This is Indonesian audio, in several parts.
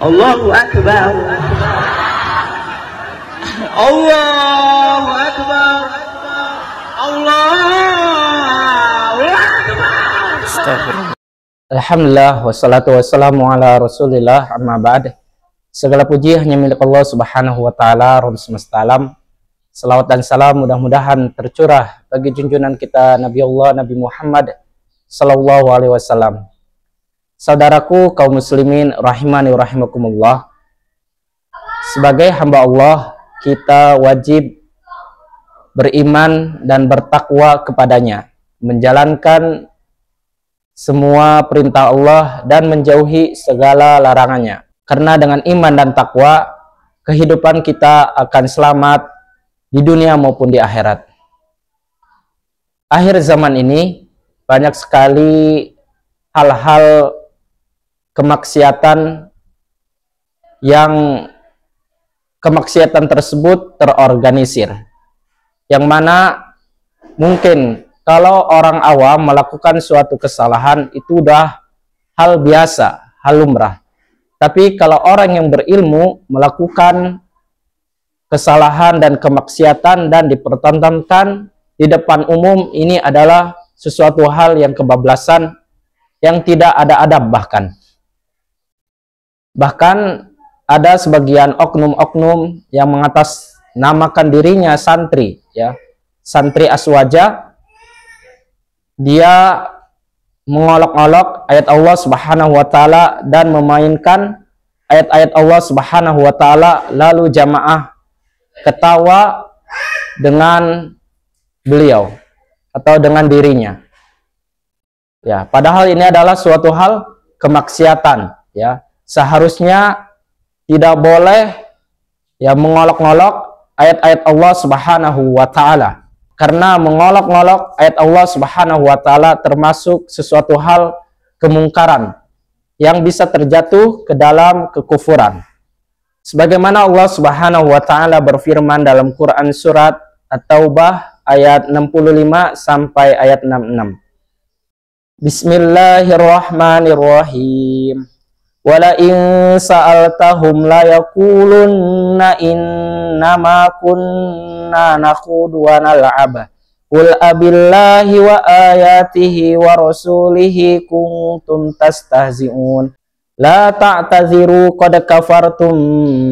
Allahu Akbar. Allahu Akbar. Allahu Akbar. Astagfirullah. Alhamdulillah wassalatu wassalamu ala Rasulillah, amma ba'd. Segala puji hanya milik Allah Subhanahu wa taala, Rabb semesta alam. Salawat dan salam mudah-mudahan tercurah bagi junjungan kita Nabi Allah Nabi Muhammad sallallahu alaihi wasallam. Saudaraku kaum muslimin rahimani wa rahimakumullah. Sebagai hamba Allah, kita wajib beriman dan bertakwa kepadanya, menjalankan semua perintah Allah dan menjauhi segala larangannya. Karena dengan iman dan takwa, kehidupan kita akan selamat di dunia maupun di akhirat. Akhir zaman ini banyak sekali hal-hal kemaksiatan yang kemaksiatan tersebut terorganisir, yang mana mungkin kalau orang awam melakukan suatu kesalahan itu udah hal biasa, hal lumrah. Tapi kalau orang yang berilmu melakukan kesalahan dan kemaksiatan dan dipertontonkan di depan umum, ini adalah sesuatu hal yang kebablasan, yang tidak ada adab. Bahkan ada sebagian oknum-oknum yang mengatasnamakan dirinya santri, ya, santri aswaja. Dia mengolok-olok ayat Allah Subhanahu wa taala dan memainkan ayat-ayat Allah Subhanahu wa taala, lalu jamaah ketawa dengan beliau atau dengan dirinya. Ya, padahal ini adalah suatu hal kemaksiatan, ya. Seharusnya tidak boleh ya mengolok-olok ayat-ayat Allah Subhanahu wa taala. Karena mengolok-olok ayat Allah Subhanahu wa taala termasuk sesuatu hal kemungkaran yang bisa terjatuh ke dalam kekufuran. Sebagaimana Allah Subhanahu wa taala berfirman dalam Quran surat At-Taubah ayat 65 sampai ayat 66. Bismillahirrahmanirrahim. Wala in sa'altahum la yaqulunna innama kunna nakhudu wa nal'ab. Qul abillahi wa ayatihi wa rasulihi kuntum tastahzi'un. La ta'taziru qad kafartum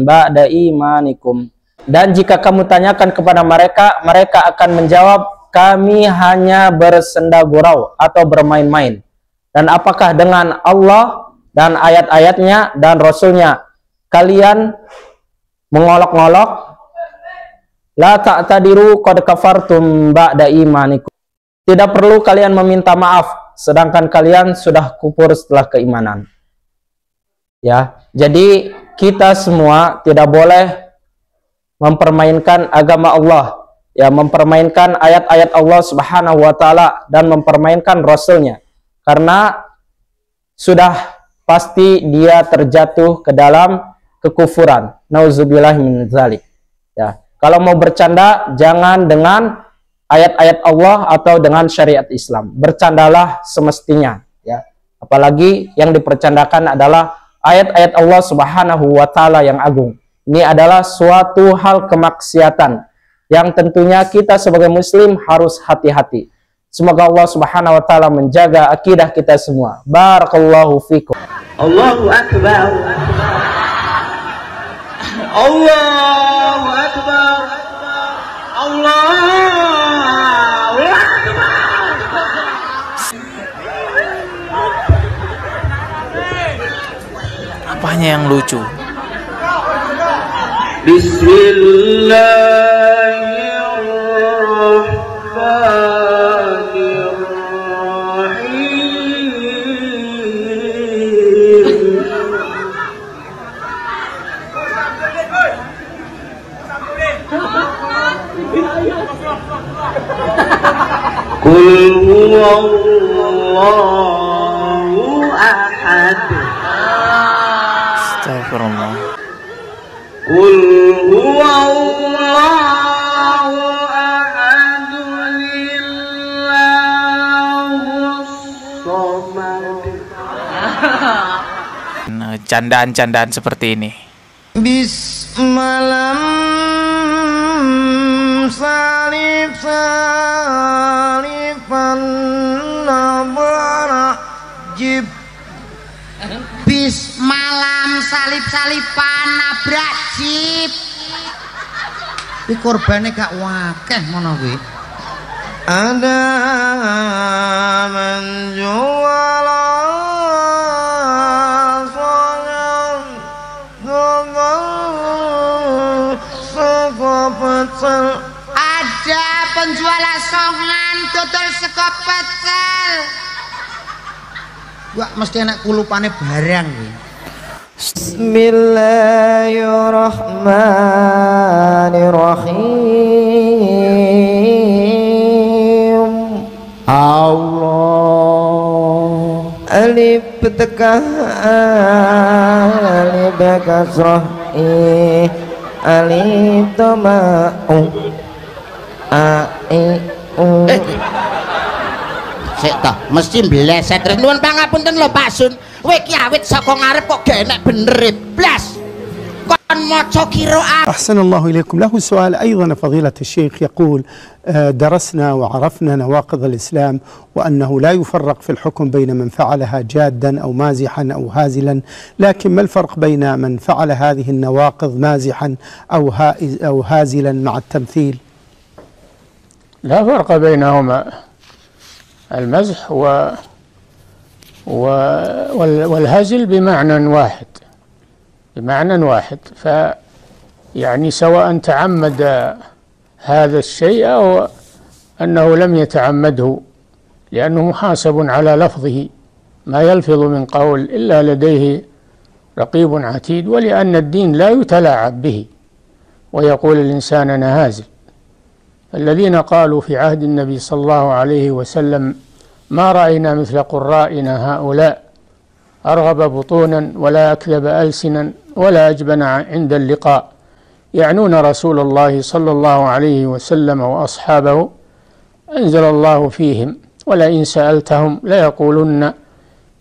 ba'da imanikum. Dan jika kamu tanyakan kepada mereka, mereka akan menjawab, kami hanya bersenda gurau atau bermain-main. Dan apakah dengan Allah dan ayat-ayatnya dan Rasulnya kalian mengolok-olok? La ta'tadiru qad kafartum ba'da imanikum. Tidak perlu kalian meminta maaf, sedangkan kalian sudah kufur setelah keimanan. Ya, jadi kita semua tidak boleh mempermainkan agama Allah, ya, mempermainkan ayat-ayat Allah Subhanahu wa taala dan mempermainkan Rasulnya, karena sudah pasti dia terjatuh ke dalam kekufuran. Nauzubillah min dzalik. Ya, kalau mau bercanda jangan dengan ayat-ayat Allah atau dengan syariat Islam. Bercandalah semestinya, ya. Apalagi yang dipercandakan adalah ayat-ayat Allah Subhanahu wa taala yang agung. Ini adalah suatu hal kemaksiatan yang tentunya kita sebagai muslim harus hati-hati. Semoga Allah Subhanahu wa taala menjaga akidah kita semua. Barakallahu fikum. Allahu Akbar. Allahu Akbar. Allahu Akbar. Apanya yang lucu? Qul huwallahu ahad. Astagfirullah. Qul huwallahu ahad, lillahus samad. candaan-candaan seperti ini. Bismalam salifan nabara jib. Bis malam salip-salipan nabrak jeep. Iki korbane gak wakeh ngono kuwi. Ada menjual ada penjual asongan dodol sego pecel. Wah, mesti anak kulupane barang kuwi. Bismillahirrahmanirrahim. Allah alif tekah alif kasrah alif tama a e u. Sik toh, mesti bleset terus. Nuwun pangapunten lho Pak Sun. Kowe ki awit saka ngarep kok gak enak bener blas. Kon maca qiraat. أحسن الله إليكم. له سؤال أيضا فضيلة الشيخ، يقول درسنا وعرفنا نواقض الإسلام وأنه لا يفرق في الحكم بين من فعلها جادا أو مازحا أو هازلا، لكن ما الفرق بين من فعل هذه النواقض مازحا أو هازلا مع التمثيل؟ لا فرق بينهما. المزح والهزل بمعنى واحد، فيعني سواء تعمد هذا الشيء أو أنه لم يتعمده، لأنه محاسب على لفظه، ما يلفظ من قول إلا لديه رقيب عتيد، ولأن الدين لا يتلاعب به ويقول الإنسان أنا هازل. الذين قالوا في عهد النبي صلى الله عليه وسلم ما رأينا مثل قرائنا هؤلاء، أرغب بطونا ولا أكذب ألسنا ولا أجبن عند اللقاء، يعنون رسول الله صلى الله عليه وسلم وأصحابه، أنزل الله فيهم ولئن سألتهم ليقولن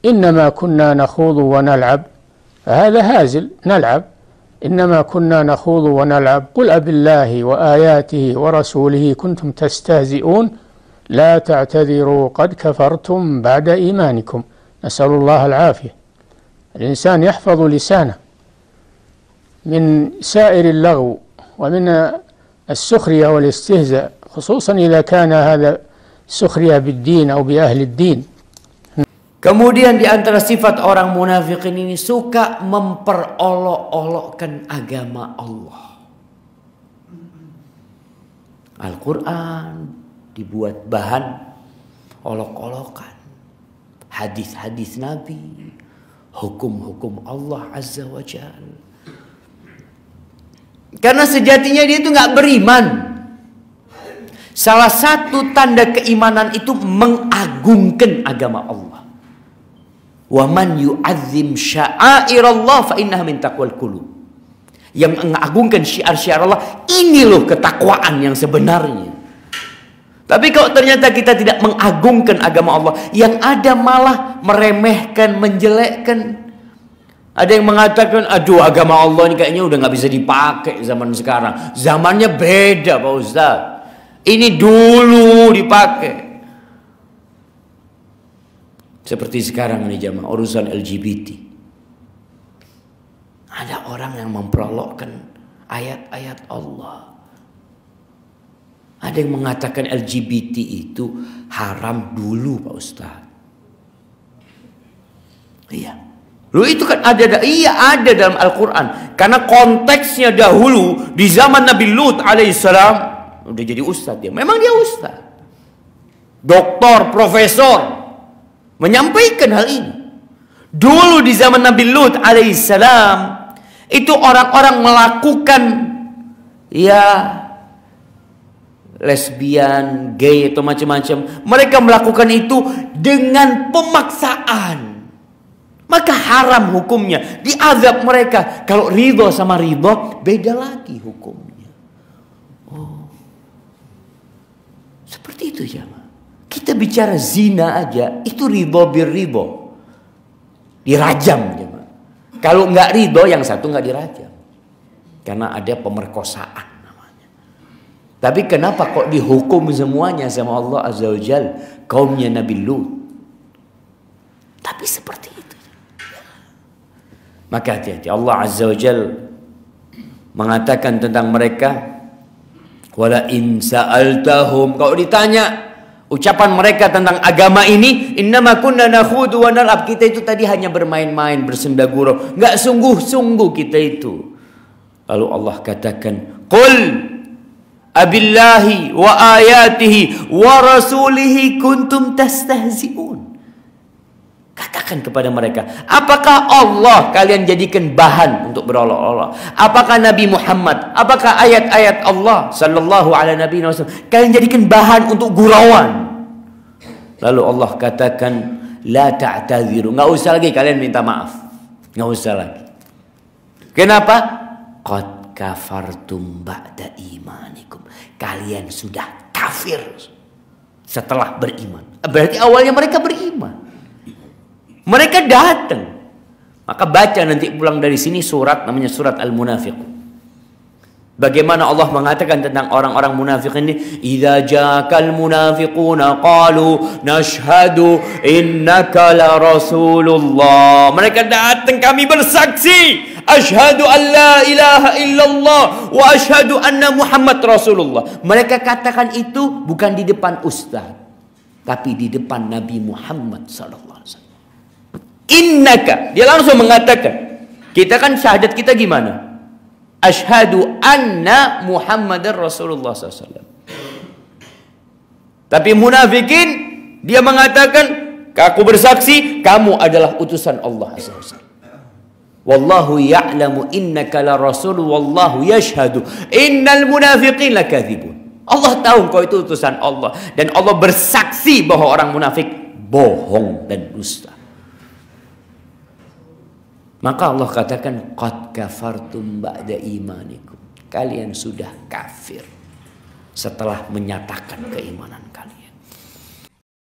إنما كنا نخوض ونلعب، فهذا هازل نلعب، إنما كنا نخوض ونلعب، قل أبالله وآياته ورسوله كنتم تستهزئون لا تعتذروا قد كفرتم بعد إيمانكم، نسأل الله العافية. الإنسان يحفظ لسانه من سائر اللغو ومن السخرية والاستهزاء، خصوصا إذا كان هذا سخرية بالدين أو بأهل الدين. Kemudian di antara sifat orang munafikin ini suka memperolok-olokkan agama Allah. Al-Quran dibuat bahan olok-olokan. Hadis-hadis Nabi, hukum-hukum Allah Azza wa Jalla. Karena sejatinya dia itu nggak beriman. Salah satu tanda keimanan itu mengagungkan agama Allah. Wa man yu'azzim sya'airallah fa innaha min taqwal qulub. Yang mengagungkan syiar-syiar Allah, ini loh ketakwaan yang sebenarnya. Tapi kalau ternyata kita tidak mengagungkan agama Allah, yang ada malah meremehkan, menjelekkan. Ada yang mengatakan, aduh agama Allah ini kayaknya udah nggak bisa dipakai zaman sekarang. Zamannya beda Pak Ustaz. Ini dulu dipakai. Seperti sekarang ini jamaah urusan LGBT. Ada orang yang memperolokkan ayat-ayat Allah. Ada yang mengatakan LGBT itu haram dulu Pak Ustaz. Iya. Loh itu kan ada dalam Al-Quran. Karena konteksnya dahulu di zaman Nabi Lut alaihissalam udah jadi ustadz dia. Memang dia ustadz, doktor, profesor, menyampaikan hal ini. Dulu di zaman Nabi Lut alaihissalam itu orang-orang melakukan lesbian, gay atau macam-macam. Mereka melakukan itu dengan pemaksaan. Maka haram hukumnya, diazab mereka. Kalau ridho sama ridho, beda lagi hukumnya. Oh, seperti itu ya. Kita bicara zina aja, itu ridho bir ridho, dirajam ya. Kalau nggak ridho, yang satu nggak dirajam. Karena ada pemerkosaan namanya. Tapi kenapa kok dihukum semuanya sama Allah Azza wa Jal? Kaumnya Nabi Lut. Tapi seperti itu. Maka hati-hati. Allah Azza wa Jal mengatakan tentang mereka, wala in sa'altahum, kalau ditanya ucapan mereka tentang agama ini, innama kunna nakhudu wa nal'ab, kita itu tadi hanya bermain-main, bersenda gurau, enggak sungguh-sungguh kita itu. Lalu Allah katakan, qul abillahi wa ayatihi wa rasulihi kuntum tastahzi'un. Katakan kepada mereka, apakah Allah kalian jadikan bahan untuk berolok-olok? Apakah Nabi Muhammad, apakah ayat-ayat Allah sallallahu alaihi wasallam kalian jadikan bahan untuk gurauan? Lalu Allah katakan, la ta'tadhiru, enggak usah lagi kalian minta maaf. Enggak usah lagi. Kenapa? Qad kafartum ba'da imanikum. Kalian sudah kafir setelah beriman. Berarti awalnya mereka beriman. Mereka datang. Maka baca nanti pulang dari sini surat namanya surat Al-Munafiqun. Bagaimana Allah mengatakan tentang orang-orang munafik ini, idza ja'akal munafiquna qalu nashhadu innaka la rasulullah. Mereka datang, kami bersaksi, asyhadu an la ilaha illallah wa asyhadu anna Muhammad rasulullah. Mereka katakan itu bukan di depan ustaz, tapi di depan Nabi Muhammad sallallahu alaihi wasallam. Innaka, dia langsung mengatakan. Kita kan syahadat kita gimana? Asyhadu anna Muhammadar Rasulullah SAW. Tapi munafikin, dia mengatakan, aku bersaksi, kamu adalah utusan Allah SWT. Wallahu ya'lamu innaka la rasul, wallahu yashhadu innal munafiqin lakadzibun. Allah tahu kau itu utusan Allah. Dan Allah bersaksi bahwa orang munafik bohong dan dusta. Maka Allah katakan, qad kafartum ba'da imanikum. Kalian sudah kafir setelah menyatakan keimanan kalian.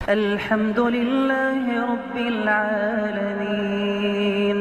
Alhamdulillahi rabbil alamin.